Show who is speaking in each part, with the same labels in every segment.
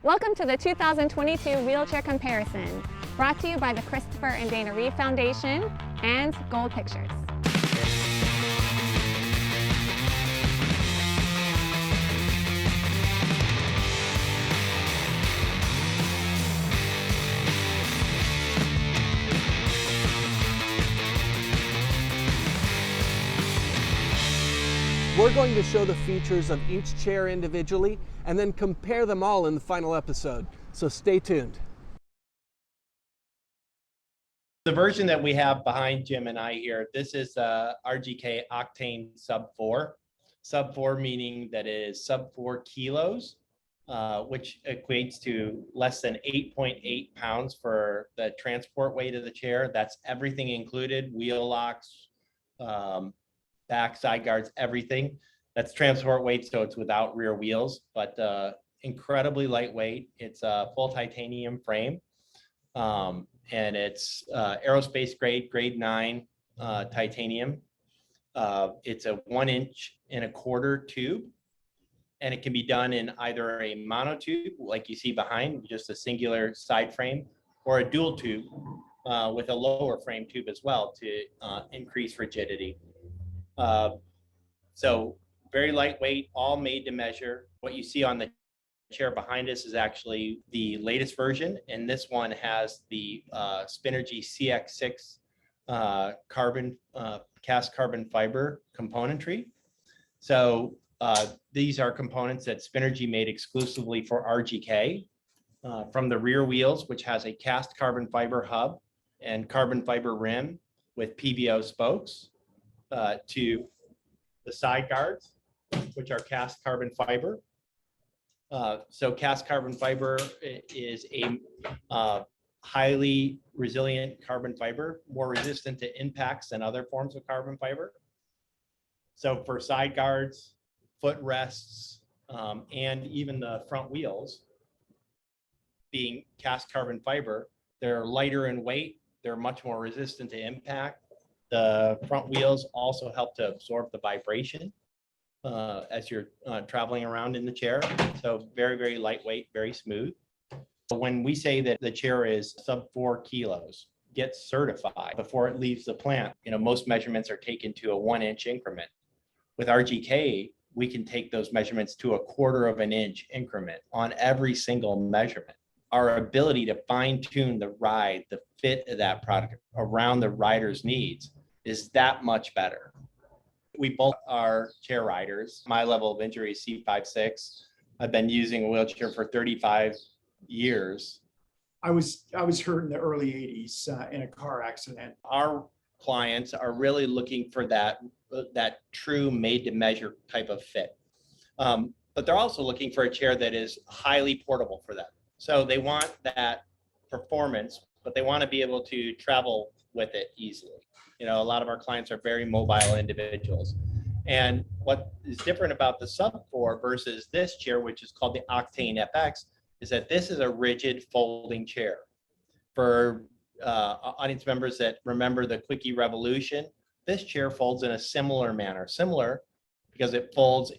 Speaker 1: Welcome to the 2022 Wheelchair Comparison, brought to you by the Christopher and Dana Reeve Foundation and Gold Pictures.
Speaker 2: We're going to show the features of each chair individually and then compare them all in the final episode. So stay tuned.
Speaker 3: The version that we have behind Jim and I here, this is RGK Octane sub4. Sub4 meaning that it is sub 4 kilos, which equates to less than 8.8 pounds for the transport weight of the chair. That's everything included, wheel locks, back, side guards, everything. That's transport weight, so it's without rear wheels, but incredibly lightweight. It's a full titanium frame, and it's aerospace grade 9 titanium. It's a 1.25-inch tube, and it can be done in either a monotube, like you see behind, just a singular side frame, or a dual tube with a lower frame tube as well to increase rigidity. So very lightweight, all made to measure. What you see on the chair behind us is actually the latest version, and this one has the Spinergy CX6 cast carbon fiber componentry. So these are components that Spinergy made exclusively for RGK, from the rear wheels, which has a cast carbon fiber hub and carbon fiber rim with PVO spokes, to the side guards, which are cast carbon fiber. So cast carbon fiber is a highly resilient carbon fiber, more resistant to impacts than other forms of carbon fiber. So for side guards, footrests, and even the front wheels being cast carbon fiber, they're lighter in weight, they're much more resistant to impact. The front wheels also help to absorb the vibration as you're traveling around in the chair. So very, very lightweight, very smooth. When we say that the chair is sub 4 kilos, gets certified before it leaves the plant, most measurements are taken to a 1-inch increment. With RGK, we can take those measurements to a 1/4 of an inch increment on every single measurement. Our ability to fine tune the ride, the fit of that product around the rider's needs is that much better. We both are chair riders. My level of injury is C5-6. I've been using a wheelchair for 35 years.
Speaker 4: I was hurt in the early 80s in a car accident.
Speaker 3: Our clients are really looking for that true made-to-measure type of fit. But they're also looking for a chair that is highly portable for them. So they want that performance, but they want to be able to travel with it easily. A lot of our clients are very mobile individuals. And what is different about the sub 4 versus this chair, which is called the Octane FX, is that this is a rigid folding chair. For audience members that remember the Quickie Revolution, this chair folds in a similar manner. Similar because it folds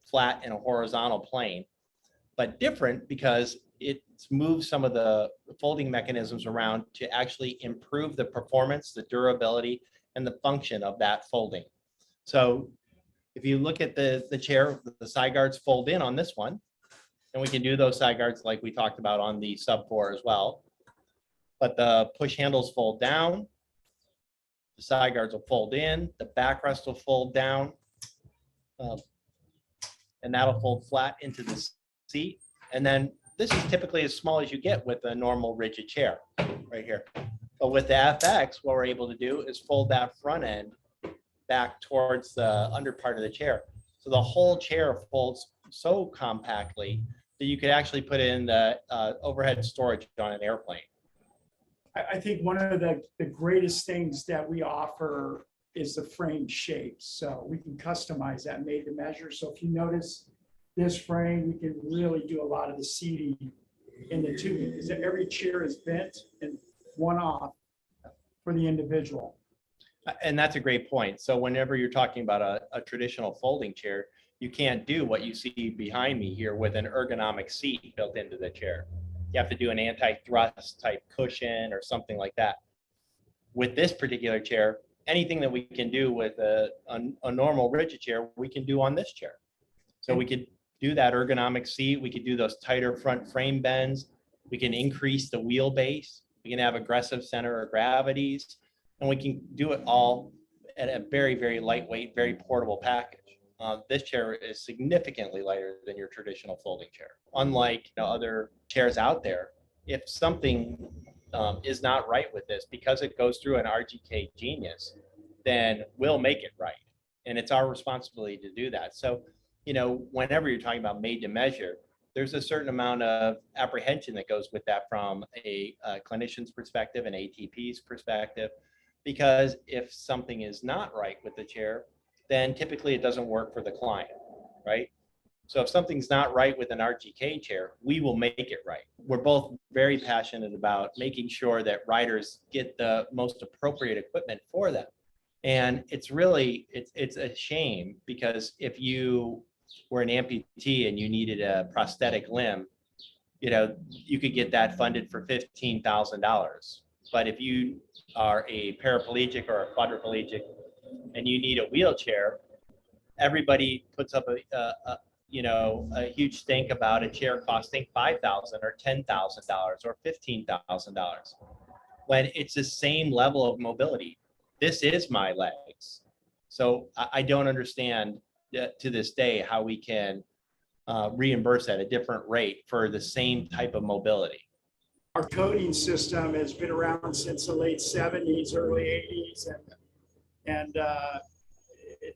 Speaker 3: flat in a horizontal plane, but different because it moves some of the folding mechanisms around to actually improve the performance, the durability, and the function of that folding. So if you look at the chair, the side guards fold in on this one, and we can do those side guards like we talked about on the sub 4 as well. But the push handles fold down, the side guards will fold in, the backrest will fold down, and that'll fold flat into the seat. And then this is typically as small as you get with a normal rigid chair right here. But with the FX, what we're able to do is fold that front end back towards the under part of the chair. So the whole chair folds so compactly that you could actually put it in the overhead storage on an airplane.
Speaker 4: I think one of the greatest things that we offer is the frame shape. So we can customize that made to measure. So if you notice this frame, we can really do a lot of the seating in the tubing because every chair is bent and one off for the individual.
Speaker 3: And that's a great point. So whenever you're talking about a traditional folding chair, You can't do what you see behind me here with an ergonomic seat built into the chair. You have to do an anti-thrust type cushion or something like that. With this particular chair, anything that we can do with a normal rigid chair, we can do on this chair. So we could do that ergonomic seat. We could do those tighter front frame bends. We can increase the wheelbase. We can have aggressive center of gravities, and we can do it all at a very, very lightweight, very portable package. This chair is significantly lighter than your traditional folding chair. Unlike other chairs out there, if something is not right with this, because it goes through an RGK genius, then we'll make it right. And it's our responsibility to do that. So, whenever you're talking about made to measure, there's a certain amount of apprehension that goes with that from a clinician's perspective and ATP's perspective, because if something is not right with the chair, then typically it doesn't work for the client, right? So if something's not right with an RGK chair, we will make it right. We're both very passionate about making sure that riders get the most appropriate equipment for them. And it's really, it's a shame, because if you were an amputee and you needed a prosthetic limb, you could get that funded for $15,000. But if you are a paraplegic or a quadriplegic and you need a wheelchair, everybody puts up a huge stink about a chair costing $5,000 or $10,000 or $15,000, when it's the same level of mobility. This is my legs. So I don't understand to this day how we can reimburse at a different rate for the same type of mobility.
Speaker 4: Our coding system has been around since the late 70s, early 80s, and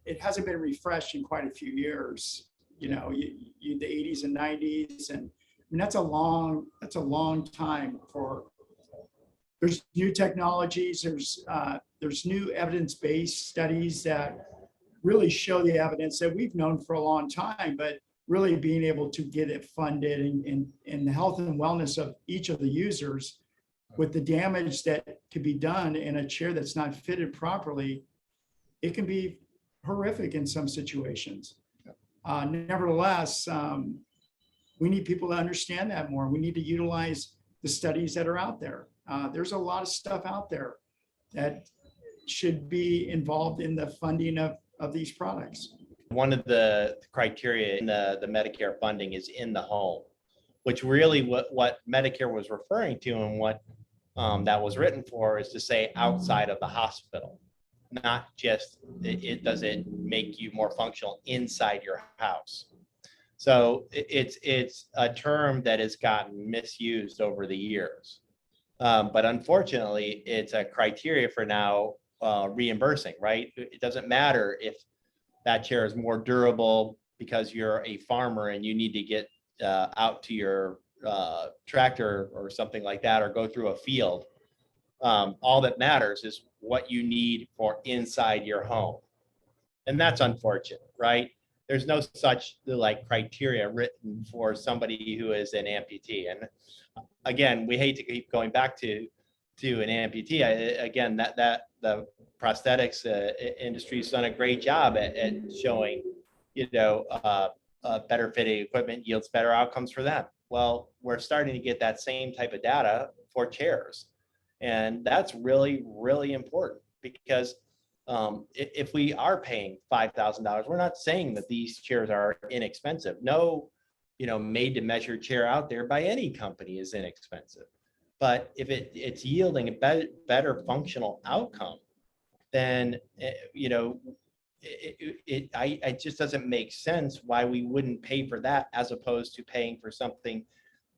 Speaker 4: it hasn't been refreshed in quite a few years. The 80s and 90s, and I mean that's a long time for. There's new technologies. There's new evidence-based studies that really show the evidence that we've known for a long time, but really being able to get it funded and the health and wellness of each of the users, with the damage that could be done in a chair that's not fitted properly, it can be horrific in some situations. Nevertheless, we need people to understand that more. We need to utilize the studies that are out there. There's a lot of stuff out there that should be involved in the funding of these products.
Speaker 3: One of the criteria in the Medicare funding is in the home, which really what Medicare was referring to, and what that was written for, is to say outside of the hospital, not just it doesn't make you more functional inside your house. So it's a term that has gotten misused over the years. But unfortunately, it's a criteria for now reimbursing, right? It doesn't matter if that chair is more durable because you're a farmer and you need to get out to your tractor or something like that, or go through a field. All that matters is what you need for inside your home. And that's unfortunate, right? There's no such criteria written for somebody who is an amputee. And again, we hate to keep going back to an amputee. Again, that the prosthetics industry has done a great job at showing, better fitting equipment yields better outcomes for them. Well, we're starting to get that same type of data for chairs. And that's really, really important, because if we are paying $5,000, we're not saying that these chairs are inexpensive. No, made to measure chair out there by any company is inexpensive. But if it's yielding a better functional outcome, then, it just doesn't make sense why we wouldn't pay for that, as opposed to paying for something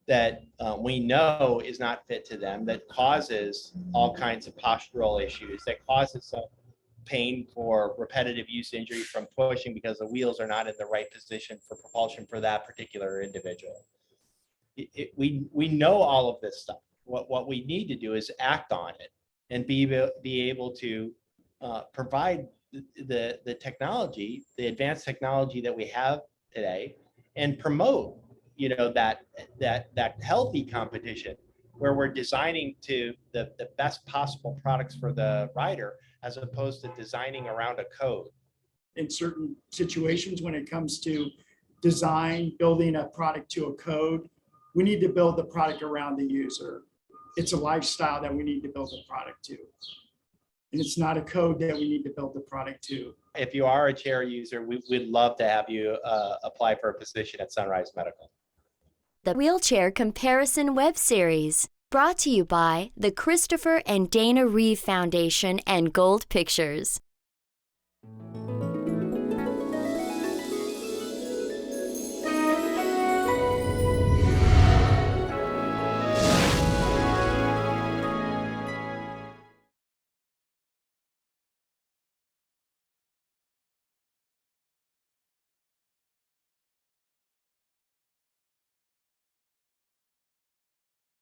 Speaker 3: that we know is not fit to them, that causes all kinds of postural issues, that causes some pain for repetitive use injury from pushing because the wheels are not in the right position for propulsion for that particular individual. We know all of this stuff. What we need to do is act on it and be able to provide the technology, the advanced technology that we have today, and promote that healthy competition where we're designing to the best possible products for the rider, as opposed to designing around a code.
Speaker 4: in certain situations when it comes to design, building a product to a code. We need to build the product around the user. It's a lifestyle that we need to build a product to. And it's not a code that we need to build the product to.
Speaker 3: If you are a chair user, we'd love to have you apply for a position at Sunrise Medical.
Speaker 5: The Wheelchair Comparison Web Series, brought to you by the Christopher and Dana Reeve Foundation and Gold Pictures.